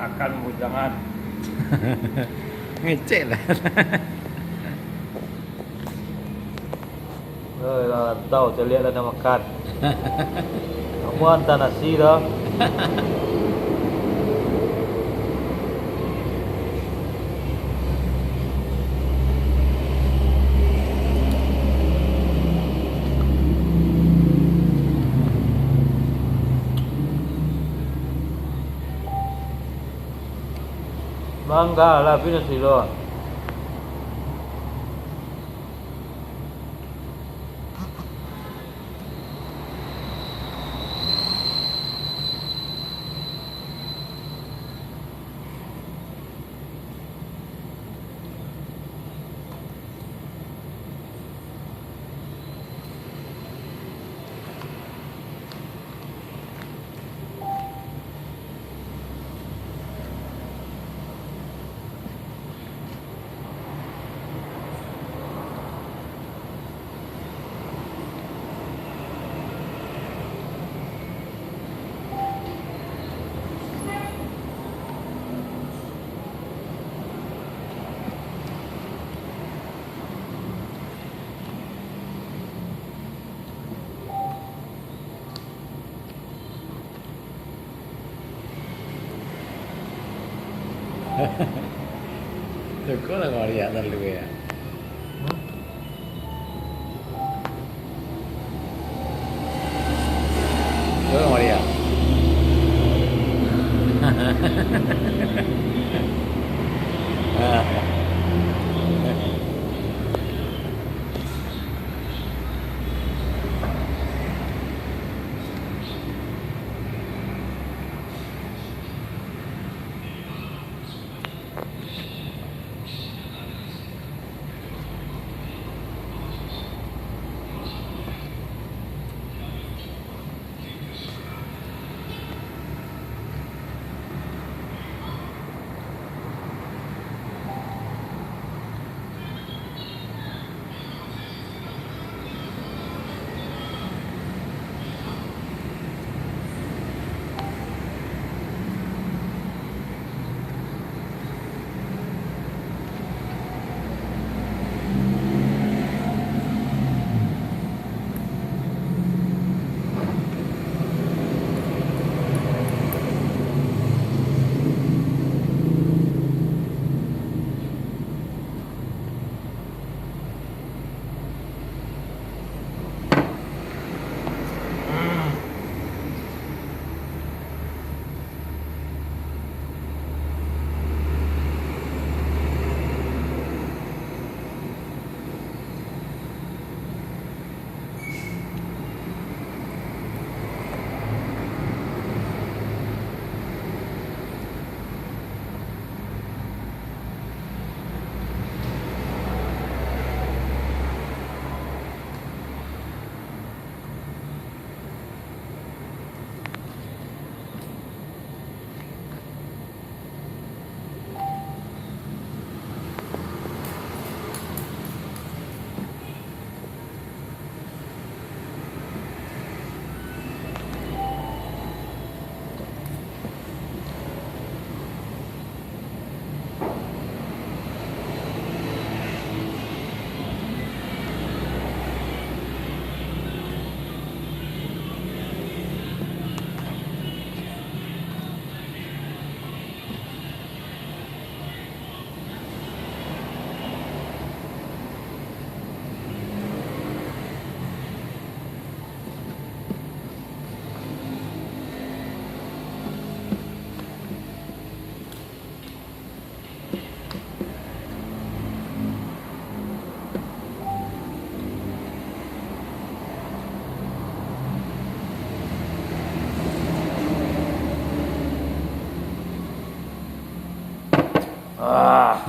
makan jangan. Ngecek lah. Tahu saya lihat ada makan. Kamu hantar nasi dah. Mangga lah, pindah sih doang. Tocó la María darle wea. Tocó María.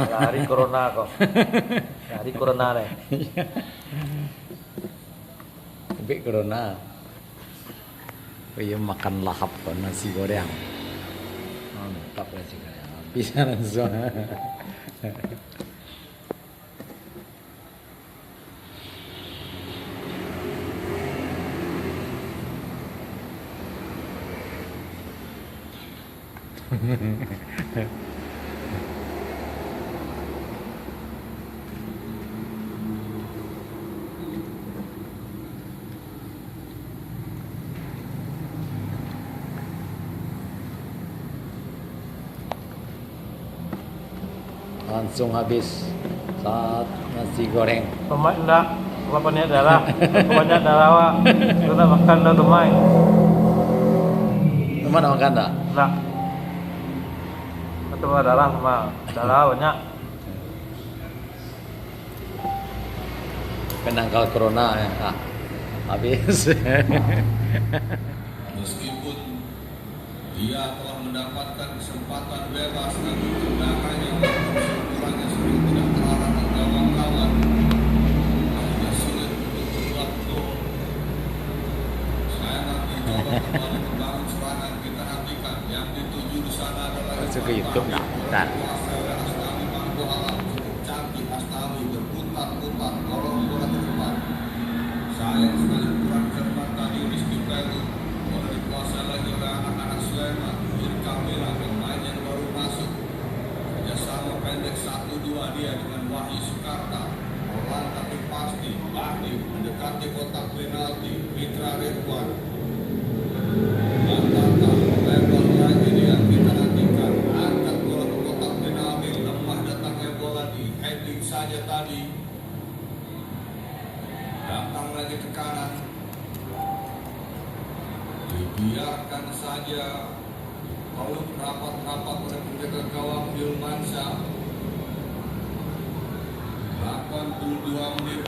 Hari corona kok. Hari corona nih. Tapi corona. Kaya makan lahap kan nasi goreng. Mantap nasi goreng. Bisa langsung. Langsung habis saat nasi goreng. Pemain enggak, banyak darah, banyak darah wak. Kita makan dah tumai. Mana makan tak? Enggak. Itu darah sama darah banyak. Penangkal corona ya. Habis. Meskipun dia telah mendapatkan kesempatan bebas dan tendangannya sekurangnya sering tidak terarah ke gawang lawan, tidak sulit untuk membuat gol. Saya nanti coba kembali membangun serangan, kita nantikan yang dituju di sana adalah Masuk ke YouTube nak? Tak. Astami mampu alam cukup cantik. Astami berputar-putar dorong bola ke depan. Sayang sekali kurang cermat tadi Rizky Peru. Bola dikuasai lagi oleh anak-anak Sleman. Jadi Kamila pemain yang baru masuk. Kerjasama pendek 1-2 dia dengan Wahyu Sukarta. Orang tapi pasti Bahdi mendekati kotak penalti. Mitra Ridwan. Mantata lebar lagi dia, kita nantikan. Angkat bola ke kotak penalti. Lemah datangnya bola di heading saja tadi. Datang lagi ke kanan, dibiarkan saja. Peluk rapat-rapat oleh penjaga gawang Dilmansyah. 82 menit